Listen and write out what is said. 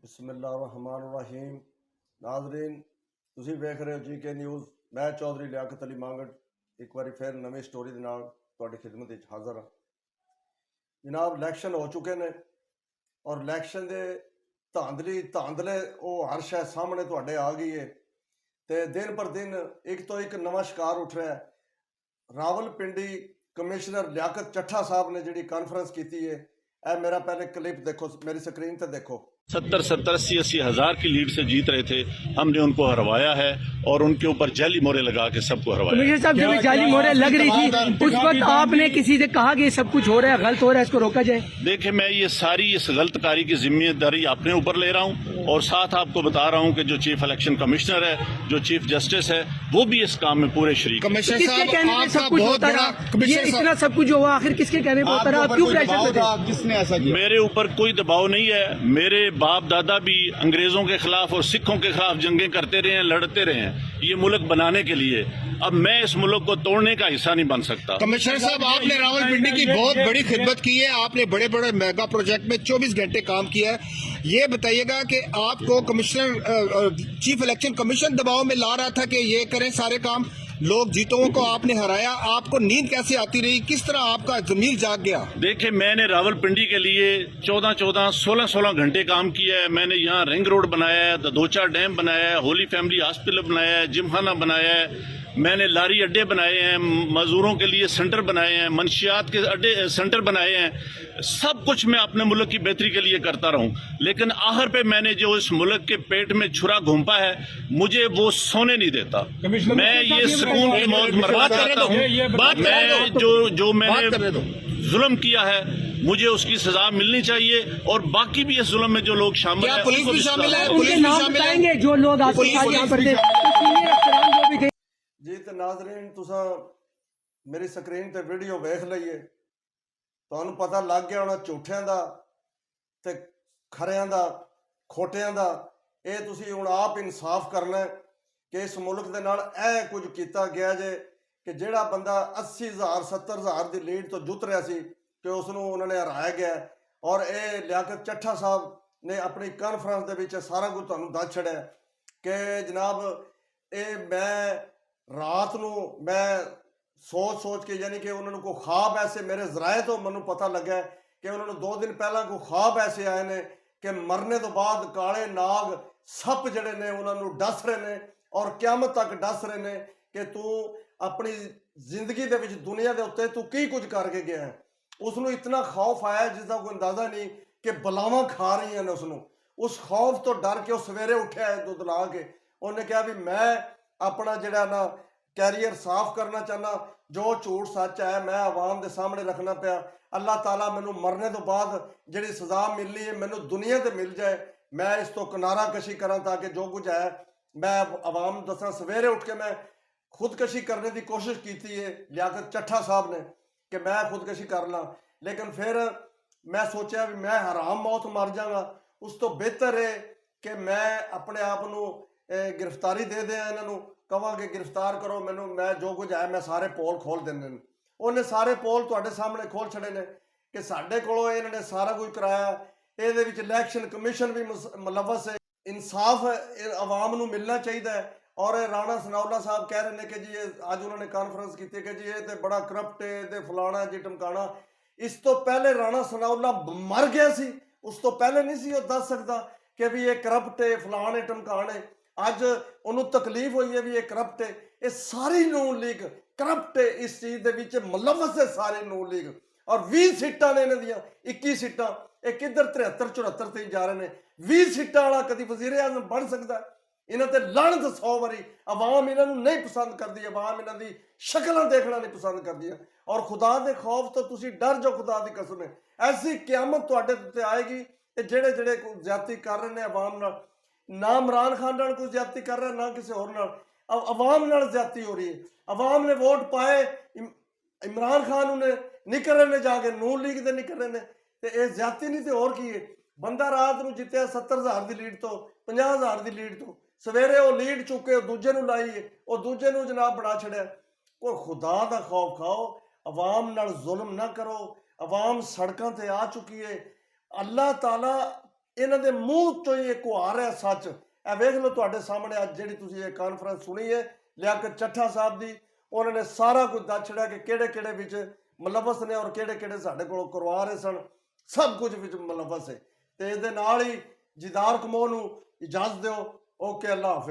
बिस्मिल्लाहिर्रहमानिर्रहीम। नाजरीन, ਤੁਸੀਂ ਵੇਖ ਰਹੇ ਹੋ GK ਨਿਊਜ਼। ਮੈਂ ਚੌਧਰੀ ਲਿਆਕਤ ਅਲੀ ਮੰਗੜ ਇੱਕ ਵਾਰੀ ਫਿਰ ਨਵੀਂ ਸਟੋਰੀ ਦੇ ਨਾਲ ਤੁਹਾਡੀ ਖਿਦਮਤ ਵਿੱਚ ਹਾਜ਼ਰ ਹਾਂ। ਜਨਾਬ, ਇਲੈਕਸ਼ਨ ਹੋ ਚੁੱਕੇ ਨੇ ਔਰ ਇਲੈਕਸ਼ਨ ਦੇ ਧਾਂਦਲੇ ਉਹ ਹਰ ਸ਼ੈ ਸਾਹਮਣੇ ਤੁਹਾਡੇ ਆ ਗਈ ਹੈ ਤੇ ਦਿਨ ਪਰ ਦਿਨ ਇੱਕ ਤੋਂ ਇੱਕ ਨਵਾਂ ਸ਼ਿਕਾਰ ਉੱਠ ਰਿਹਾ ਹੈ। ਰਾਵਲਪਿੰਡੀ ਕਮਿਸ਼ਨਰ ਲਿਆਕਤ ਚੱਠਾ ਸਾਹਿਬ ਨੇ ਜਿਹੜੀ ਕਾਨਫਰੰਸ ਕੀਤੀ ਹੈ, ਇਹ ਮੇਰਾ ਪਹਿਲੇ क्लिप देखो, मेरी स्क्रीन पे देखो। 70-80 हज़ार की लीड से जीत रहे थे, हमने उनको हरवाया है और उनके ऊपर जाली मोहरे लगा के सबको हरवाया। कमिश्नर साहब, जब जाली मोहरे लग रही थी उस वक्त आपने किसी से कहा कि सब कुछ हो रहा है, गलत हो रहा है, इसको रोका जाए? देखिए, मैं ये सारी इस गलत कारी की जिम्मेदारी अपने ऊपर ले रहा हूँ और साथ आपको बता रहा हूँ कि जो चीफ इलेक्शन कमिश्नर है, जो चीफ जस्टिस है, वो भी इस काम में पूरे शरीक। किसके कहने पे सब कुछ होता रहा? ये इतना सब कुछ जो हुआ आखिर किसके कहने पे होता रहा? आप क्यों प्रेशर में थे? किसने ऐसा किया? मेरे ऊपर कोई दबाव नहीं है। मेरे बाप दादा भी अंग्रेजों के खिलाफ और सिखों के खिलाफ जंगें करते रहे हैं, लड़ते रहे हैं, ये मुल्क बनाने के लिए। अब मैं इस मुल्क को तोड़ने का हिस्सा नहीं बन सकता। कमिश्नर साहब, आपने रावलपिंडी की बहुत बड़ी खिदमत की है, आपने बड़े बड़े मेगा प्रोजेक्ट में 24 घंटे काम किया है। ये बताइएगा कि आपको कमिश्नर चीफ इलेक्शन कमीशन दबाव में ला रहा था कि ये करें सारे काम, लोग जीतों को आपने हराया, आपको नींद कैसे आती रही, किस तरह आपका ज़मीर जाग गया? देखिए, मैंने रावलपिंडी के लिए 14-14, 16-16 घंटे काम किया है। मैंने यहाँ रिंग रोड बनाया है, ददोचा डैम बनाया है, होली फैमिली हॉस्पिटल बनाया है, जिमखाना बनाया है, मैंने लारी अड्डे बनाए हैं, मजदूरों के लिए सेंटर बनाए हैं, मंशियात के अड्डे सेंटर बनाए हैं। सब कुछ मैं अपने मुल्क की बेहतरी के लिए करता रहूं, लेकिन आखिर पे मैंने जो इस मुल्क के पेट में छुरा घोंपा है, मुझे वो सोने नहीं देता। मैं ये सुकून की मौत मरना चाहता हूँ। मैं जो मैंने जुल्म किया है, मुझे उसकी सजा मिलनी चाहिए और बाकी भी इस जुल्म में जो लोग शामिल हैं, पुलिस भी शामिल है? उनके नाम बताएंगे जो लोग आपके साथ यहाँ पर थे, सीनियर अफसरान जो भी थे। जी तो नाजरीन, तुसा मेरी स्क्रीन ते वीडियो वेख लईए, ਤੁਹਾਨੂੰ ਪਤਾ ਲੱਗ ਗਿਆ ਹੋਣਾ ਝੂਠਿਆਂ ਦਾ ਤੇ ਖਰਿਆਂ ਦਾ, ਖੋਟਿਆਂ ਦਾ। ਇਹ ਤੁਸੀਂ ਹੁਣ ਆਪ ਇਨਸਾਫ ਕਰਨਾ ਹੈ ਕਿ ਇਸ ਮੁਲਕ ਦੇ ਨਾਲ ਇਹ ਕੁਝ ਕੀਤਾ ਗਿਆ ਜੇ ਕਿ ਜਿਹੜਾ ਬੰਦਾ 80,000 70,000 ਦੀ ਲੀਡ ਤੋਂ ਜੁੱਤ ਰਿਹਾ ਸੀ ਕਿ ਉਸ ਨੂੰ ਉਹਨਾਂ ਨੇ ਹਰਾਇਆ ਗਿਆ। ਔਰ ਇਹ ਲਿਆਕਤ ਚੱਠਾ ਸਾਹਿਬ ਨੇ ਆਪਣੀ ਕਾਨਫਰੰਸ ਦੇ ਵਿੱਚ ਸਾਰਾ ਕੁਝ ਤੁਹਾਨੂੰ ਦੱਸ ਛੜਿਆ ਕਿ ਜਨਾਬ ਇਹ ਮੈਂ ਰਾਤ ਨੂੰ ਮੈਂ ਸੋਚ ਕੇ, ਯਾਨੀ ਕਿ ਉਹਨਾਂ ਨੂੰ ਕੋਈ ਖਾਬ ਐਸੇ ਮੇਰੇ ਜ਼ਰਾਏ ਤੋਂ ਮੈਨੂੰ ਪਤਾ ਲੱਗਾ ਕਿ ਉਹਨਾਂ ਨੂੰ 2 ਦਿਨ ਪਹਿਲਾਂ ਕੋਈ ਖਾਬ ਐਸੇ ਆਏ ਨੇ ਕਿ ਮਰਨੇ ਤੋਂ ਬਾਅਦ ਕਾਲੇ ਨਾਗ ਸੱਪ ਜਿਹੜੇ ਨੇ ਉਹਨਾਂ ਨੂੰ ਡਸ ਰਹੇ ਨੇ ਔਰ ਕਿਆਮਤ ਤੱਕ ਡਸ ਰਹੇ ਨੇ ਕਿ ਤੂੰ ਆਪਣੀ ਜ਼ਿੰਦਗੀ ਦੇ ਵਿੱਚ ਦੁਨੀਆ ਦੇ ਉੱਤੇ ਤੂੰ ਕੀ ਕੁਝ ਕਰਕੇ ਗਿਆ ਹੈ। ਉਸ ਨੂੰ ਇਤਨਾ ਖੌਫ ਆਇਆ ਜਿਸ ਦਾ ਕੋਈ ਅੰਦਾਜ਼ਾ ਨਹੀਂ ਕਿ ਬਲਾਵਾਂ ਖਾ ਰਹੀਆਂ ਨੇ ਉਸ ਨੂੰ। ਉਸ ਖੌਫ ਤੋਂ ਡਰ ਕੇ ਉਹ ਸਵੇਰੇ ਉੱਠਿਆ ਹੈ ਦੁੱਧ ਲਾ ਕੇ। ਉਹਨੇ ਕਿਹਾ ਵੀ ਮੈਂ ਆਪਣਾ ਜਿਹੜਾ ਨਾ कैरियर साफ करना चाहना, जो झूठ सच है मैं आवाम के सामने रखना पाया। अल्लाह ताला मैनू मरने तो बाद जी सज़ा मिलनी है मैनू दुनिया से मिल जाए, मैं इस तो किनारा कशी करा ताकि जो कुछ है मैं आवाम दसा। सवेरे उठ के मैं खुदकशी करने की कोशिश की है लियाकत चट्ठा साहब ने कि मैं खुदकशी कर ला, लेकिन फिर मैं सोचा भी मैं हराम मौत मर जागा। उस तो बेहतर है कि मैं अपने आप को गिरफ्तारी दे दें, इन्हों कहां कि गिरफ्तार करो मैनू, मैं जो कुछ है मैं सारे पोल खोल देने। उन्हें सारे पोल तुहाडे सामने खोल छड़े ने कि साडे कोलों इन्होंने सारा कुछ कराया। ये इलैक्शन कमीशन भी मुलवस है। इंसाफ आवाम नू मिलना चाहिए। और राणा सनाउल्ला साहब कह रहे हैं कि जी अज उन्होंने कानफ्रेंस की कि जी ये तो बड़ा करप्ट है, तो फलाना जी टमकाना। इस तो पहले राणा सनाउल्ला मर गया सी, उस तो पहले नहीं सी दस सकता कि भी ये करप्ट है, फलान है, टमकान है। अज उन्होंने तकलीफ हुई है भी ये करप्ट है। ये सारी नून लीग करप्ट है, इस चीज़ के विच मुलवस है सारी नून लीग। और 20 सीटां ने इन्हां दियां 21 सीटां, ये किधर 73-74 ते जा रहे हैं। 20 सीटां वाला कभी वज़ीर आज़म बन सकता? इन्हां ते लानत 100 वारी। अवाम इन्हां नूं नहीं पसंद करती, अवाम इन्हां दी शक्लां देखना नहीं पसंद करती। और खुदा दे खौफ तो तुसीं डर जाओ, खुदा दी कसम है। ऐसी क़यामत तुहाडे उत्ते आएगी कि जेड़े ज्यादती कर रहे हैं अवाम नाल, ना इमरान खान नाल कोई ज्यादती कर रहा, ना किसी होर नाल। अब अवाम नाल ज्यादती हो रही है। अवाम ने वोट पाए इमरान खान ने निकल रहे ने, जाके नून लीग के निकल रहे ने, तो यह ज्यादती नहीं तो और की है। बंदा रात को जितया 70,000 की लीड तो 50,000 की लीड तो, सवेरे वो लीड चुके दूजे नूं लाई है, वो दूजे नूं जनाब बना छड़िया। कोई खुदा का खौफ खाओ, अवाम नाल जुल्म ना करो। अवाम सड़कों ते आ चुकी है। अल्लाह ताला ਇਹਨਾਂ ਦੇ ਮੂੰਹ ਤੋਂ ਹੀ ਇੱਕ ਆ ਰਿਹਾ ਸੱਚ। ਇਹ ਵੇਖ ਲਓ ਤੁਹਾਡੇ ਸਾਹਮਣੇ ਅੱਜ ਜਿਹੜੀ ਤੁਸੀਂ ਇਹ ਕਾਨਫਰੰਸ ਸੁਣੀ ਹੈ ਲਿਆਕਤ ਚੱਠਾ ਸਾਹਿਬ ਦੀ, ਉਹਨਾਂ ਨੇ ਸਾਰਾ ਕੁਝ ਦੱਸ ਛੜਿਆ ਕਿ ਕਿਹੜੇ ਕਿਹੜੇ ਵਿੱਚ ਮੁਲਵਸ ਨੇ ਔਰ ਕਿਹੜੇ ਕਿਹੜੇ ਸਾਡੇ ਕੋਲ ਕਰਵਾ ਰਹੇ ਸਨ, ਸਭ ਕੁਝ ਵਿੱਚ ਮੁਲਵਸ ਹੈ। ਤੇ ਇਹਦੇ ਨਾਲ ਹੀ ਜੀਦਾਰ ਕਮੋ ਨੂੰ ਇਜਾਜ਼ਤ ਦਿਓ। ਓਕੇ, ਅੱਲਾ ਹਾਫਿਜ਼।